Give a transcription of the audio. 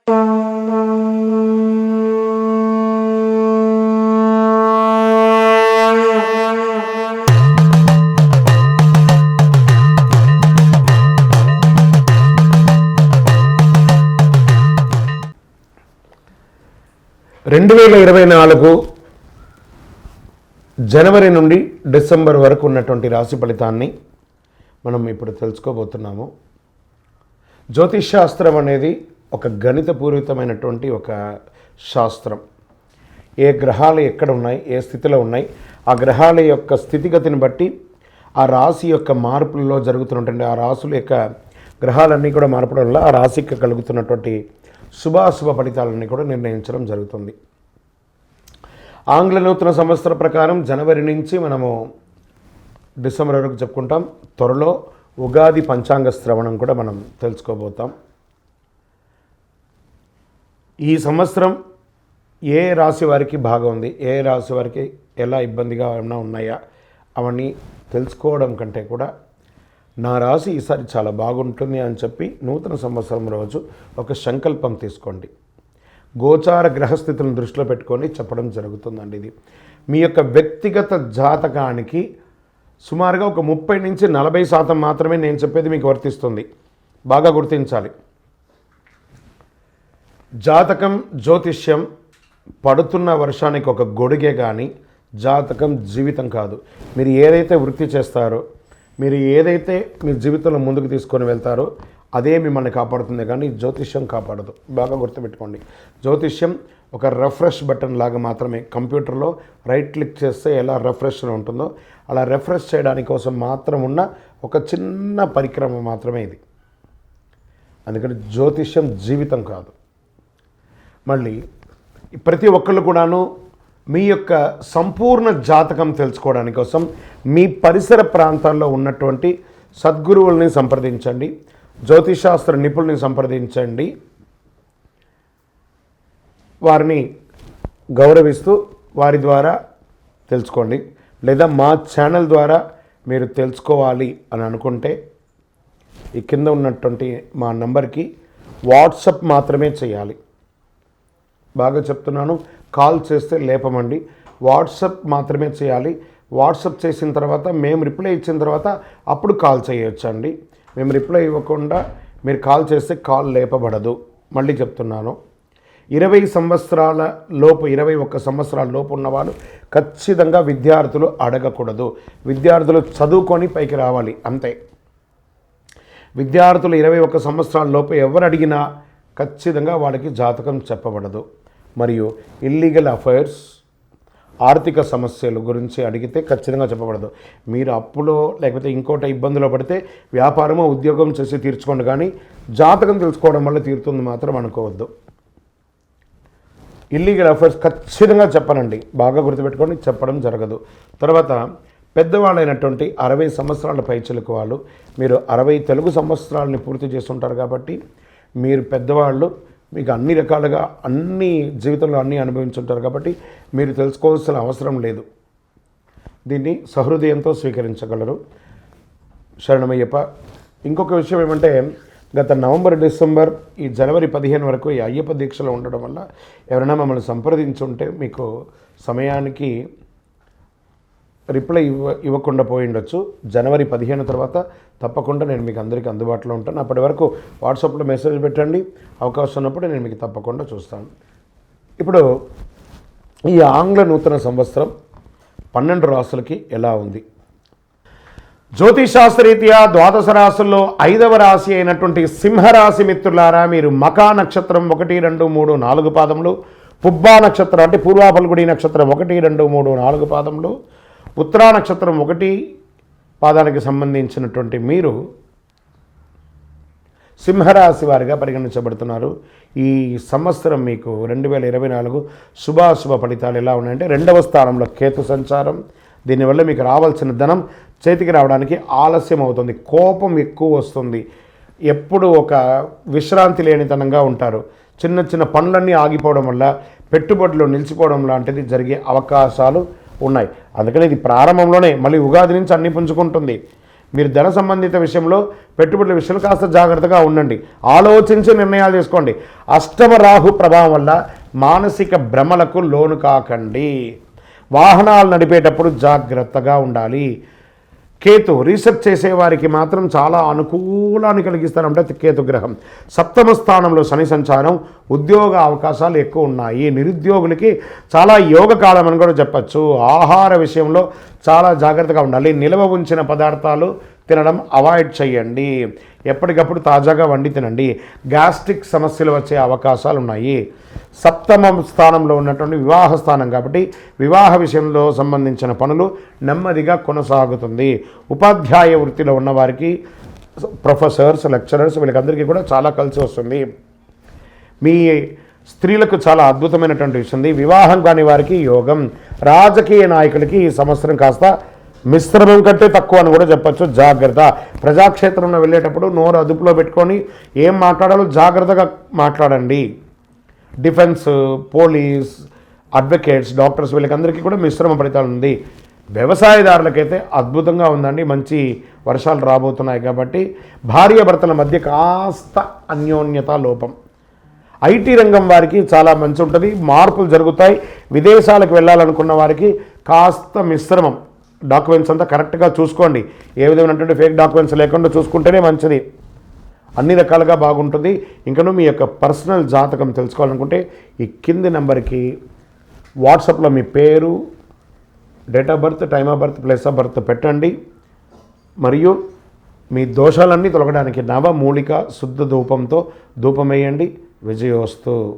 జనవరి నుండి డిసెంబర్ వరకు ఉన్నటువంటి రాశి ఫలితాన్ని మనం ఇప్పుడు తెలుసుకోబోతున్నాము. జ్యోతిషాస్త్రం అనేది ఒక గణితపూరితమైనటువంటి ఒక శాస్త్రం. ఏ గ్రహాలు ఎక్కడ ఉన్నాయి, ఏ స్థితిలో ఉన్నాయి, ఆ గ్రహాల యొక్క స్థితిగతిని బట్టి ఆ రాశి యొక్క మార్పులలో జరుగుతున్నటువంటి ఆ రాశుల యొక్క గ్రహాలన్నీ కూడా మార్పడం వల్ల ఆ రాశికి కలుగుతున్నటువంటి శుభాశుభ ఫలితాలన్నీ కూడా నిర్ణయించడం జరుగుతుంది. ఆంగ్ల నూతన సంవత్సర ప్రకారం జనవరి నుంచి మనము డిసెంబర్ వరకు చెప్పుకుంటాం. త్వరలో ఉగాది పంచాంగ శ్రవణం కూడా మనం తెలుసుకోబోతాం. ఈ సంవత్సరం ఏ రాశి వారికి బాగా ఉంది, ఏ రాశి వారికి ఎలా ఇబ్బందిగా ఏమైనా ఉన్నాయా అవన్నీ తెలుసుకోవడం కంటే కూడా నా రాశి ఈసారి చాలా బాగుంటుంది అని చెప్పి నూతన సంవత్సరం రోజు ఒక సంకల్పం తీసుకోండి. గోచార గ్రహస్థితులను దృష్టిలో పెట్టుకొని చెప్పడం జరుగుతుందండి. ఇది మీ యొక్క వ్యక్తిగత జాతకానికి సుమారుగా ఒక 30 నుంచి 40% మాత్రమే నేను చెప్పేది మీకు వర్తిస్తుంది. బాగా గుర్తించాలి. జాతకం, జ్యోతిష్యం పడుతున్న వర్షానికి ఒక గొడుగే కానీ జాతకం జీవితం కాదు. మీరు ఏదైతే వృత్తి చేస్తారో, మీరు ఏదైతే మీ జీవితంలో ముందుకు తీసుకొని వెళ్తారో అదే మిమ్మల్ని కాపాడుతుంది, కానీ జ్యోతిష్యం కాపాడదు. బాగా గుర్తుపెట్టుకోండి. జ్యోతిష్యం ఒక రిఫ్రెష్ బటన్ లాగా మాత్రమే. కంప్యూటర్లో రైట్ క్లిక్ చేస్తే ఎలా రిఫ్రెష్లో ఉంటుందో అలా రిఫ్రెష్ చేయడానికి కోసం మాత్రం ఉన్న ఒక చిన్న పరిక్రమ మాత్రమే ఇది. అందుకని జ్యోతిష్యం జీవితం కాదు. మళ్ళీ ప్రతి ఒక్కళ్ళు కూడాను మీ యొక్క సంపూర్ణ జాతకం తెలుసుకోవడానికి కోసం మీ పరిసర ప్రాంతాల్లో ఉన్నటువంటి సద్గురువుల్ని సంప్రదించండి, జ్యోతిషాస్త్ర నిపుణుల్ని సంప్రదించండి. వారిని గౌరవిస్తూ వారి ద్వారా తెలుసుకోండి. లేదా మా ఛానల్ ద్వారా మీరు తెలుసుకోవాలి అని అనుకుంటే ఈ కింద ఉన్నటువంటి మా నంబర్కి వాట్సప్ మాత్రమే చేయాలి. బాగా చెప్తున్నాను, కాల్ చేస్తే లేపమండి. వాట్సప్ మాత్రమే చేయాలి. వాట్సప్ చేసిన తర్వాత మేము రిప్లై ఇచ్చిన తర్వాత అప్పుడు కాల్ చేయొచ్చండి. మేము రిప్లై ఇవ్వకుండా మీరు కాల్ చేస్తే కాల్ లేపబడదు. మళ్ళీ చెప్తున్నాను, 20 సంవత్సరాల లోపు 21 సంవత్సరాల లోపు ఉన్నవాళ్ళు ఖచ్చితంగా విద్యార్థులు అడగకూడదు. విద్యార్థులు చదువుకొని పైకి రావాలి అంతే. విద్యార్థులు 21 సంవత్సరాల లోపు ఎవరు అడిగినా ఖచ్చితంగా వాళ్ళకి జాతకం చెప్పబడదు. మరియు ఇల్లీగల్ అఫైర్స్, ఆర్థిక సమస్యల గురించి అడిగితే ఖచ్చితంగా చెప్పబడదు. మీరు అప్పులో లేకపోతే ఇంకోటి ఇబ్బందులో పడితే వ్యాపారమో ఉద్యోగం చేసి తీర్చుకోండి, కానీ జాతకం తెలుసుకోవడం వల్ల తీరుతుంది మాత్రం అనుకోవద్దు. ఇల్లీగల్ అఫైర్స్ ఖచ్చితంగా చెప్పనండి, బాగా గుర్తుపెట్టుకొని చెప్పడం జరగదు. తర్వాత పెద్దవాళ్ళైనటువంటి 60 సంవత్సరాల పైచిలకు వాళ్ళు, మీరు 60 తెలుగు సంవత్సరాలని పూర్తి చేస్తుంటారు కాబట్టి మీరు పెద్దవాళ్ళు, మీకు అన్ని రకాలుగా అన్ని జీవితంలో అన్నీ అనుభవించుంటారు కాబట్టి మీరు తెలుసుకోవాల్సిన అవసరం లేదు. దీన్ని సహృదయంతో స్వీకరించగలరు. శరణమయ్యప్ప. ఇంకొక విషయం ఏమంటే, గత నవంబర్, డిసెంబర్, ఈ జనవరి 15 వరకు ఈ అయ్యప్ప దీక్షలో ఉండడం వల్ల ఎవరైనా మమ్మల్ని సంప్రదించుంటే మీకు సమయానికి రిప్లై ఇవ్వకుండా పోయి ఉండొచ్చు. జనవరి 15 తర్వాత తప్పకుండా నేను మీకు అందరికీ అందుబాటులో ఉంటాను. అప్పటి వరకు వాట్సాప్లో మెసేజ్ పెట్టండి. అవకాశం ఉన్నప్పుడు నేను మీకు తప్పకుండా చూస్తాను. ఇప్పుడు ఈ ఆంగ్ల నూతన సంవత్సరం 12 రాశులకి ఎలా ఉంది? జ్యోతిషాస్త్రరీత్యా ద్వాదశ రాశుల్లో 5వ రాశి అయినటువంటి సింహరాశి మిత్రులారా, మీరు మకా నక్షత్రం 1, 2, 3, 4 పాదములు, పుబ్బా నక్షత్రం అంటే పూర్వ ఫల్గుణి నక్షత్రం 1, 2, 3, 4 పాదములు, ఉత్తరా నక్షత్రం 1 పాదానికి సంబంధించినటువంటి మీరు సింహరాశి వారిగా పరిగణించబడుతున్నారు. ఈ సంవత్సరం మీకు 2024 శుభాశుభ ఫలితాలు ఎలా ఉన్నాయంటే, 2వ స్థానంలో కేతు సంచారం. దీనివల్ల మీకు రావాల్సిన ధనం చేతికి రావడానికి ఆలస్యం అవుతుంది. కోపం ఎక్కువ వస్తుంది. ఎప్పుడు ఒక విశ్రాంతి లేనితనంగా ఉంటారు. చిన్న చిన్న పనులన్నీ ఆగిపోవడం వల్ల పెట్టుబడులు నిలిచిపోవడం లాంటిది జరిగే అవకాశాలు ఉన్నాయి. అందుకని ఇది ప్రారంభంలోనే, మళ్ళీ ఉగాది నుంచి అన్నీ పుంజుకుంటుంది. మీరు ధన సంబంధిత విషయంలో, పెట్టుబడుల విషయంలో కాస్త జాగ్రత్తగా ఉండండి. ఆలోచించి నిర్ణయాలు తీసుకోండి. అష్టమ రాహు ప్రభావం వల్ల మానసిక భ్రమలకు లోను కాకండి. వాహనాలు నడిపేటప్పుడు జాగ్రత్తగా ఉండాలి. కేతు రీసెర్చ్ చేసేవారికి మాత్రం చాలా అనుకూలాన్ని కలిగిస్తారంటే కేతు గ్రహం. సప్తమ స్థానంలో శని సంచారం, ఉద్యోగ అవకాశాలు ఎక్కువ ఉన్నాయి. నిరుద్యోగులకి చాలా యోగ కాలం అని కూడా చెప్పచ్చు. ఆహార విషయంలో చాలా జాగ్రత్తగా ఉండాలి. నిల్వ ఉంచిన పదార్థాలు తినడం అవాయిడ్ చేయండి. ఎప్పటికప్పుడు తాజాగా వండి తినండి. గ్యాస్ట్రిక్ సమస్యలు వచ్చే అవకాశాలు ఉన్నాయి. సప్తమ స్థానంలో ఉన్నటువంటి వివాహ స్థానం కాబట్టి వివాహ విషయంలో సంబంధించిన పనులు నెమ్మదిగా కొనసాగుతుంది. ఉపాధ్యాయ వృత్తిలో ఉన్నవారికి, ప్రొఫెసర్స్, లెక్చరర్స్, వీళ్ళకందరికీ కూడా చాలా కలిసి వస్తుంది. మీ స్త్రీలకు చాలా అద్భుతమైనటువంటి విషయం. వివాహం కాని వారికి యోగం. రాజకీయ నాయకులకి ఈ సంవత్సరం కాస్త మిశ్రమం కంటే తక్కువ అని కూడా చెప్పచ్చు. జాగ్రత్త. ప్రజాక్షేత్రంలో వెళ్ళేటప్పుడు నోరు అదుపులో పెట్టుకొని ఏం మాట్లాడాలో జాగ్రత్తగా మాట్లాడండి. డిఫెన్స్, పోలీస్, అడ్వకేట్స్, డాక్టర్స్ వీళ్ళకందరికీ కూడా మిశ్రమ ఫలితాలు ఉంది. వ్యవసాయదారులకైతే అద్భుతంగా ఉందండి. మంచి వర్షాలు రాబోతున్నాయి కాబట్టి భార్యాభర్తల మధ్య కాస్త అన్యోన్యత లోపం. ఐటీ రంగం వారికి చాలా మంచి ఉంటుంది. మార్పులు జరుగుతాయి. విదేశాలకు వెళ్ళాలనుకున్న వారికి కాస్త మిశ్రమం. డాక్యుమెంట్స్ అంతా కరెక్ట్గా చూసుకోండి. ఏ విధమైనటువంటి ఫేక్ డాక్యుమెంట్స్ లేకుండా చూసుకుంటేనే మంచిది. అన్ని రకాలుగా బాగుంటుంది. ఇంకనూ మీ యొక్క పర్సనల్ జాతకం తెలుసుకోవాలనుకుంటే ఈ కింది నెంబర్కి వాట్సాప్లో మీ పేరు, date of birth, time of birth, place of birth పెట్టండి. మరియు మీ దోషాలన్నీ తొలగడానికి నవమూలిక శుద్ధ ధూపంతో ధూపం వేయండి. విజయోస్తు.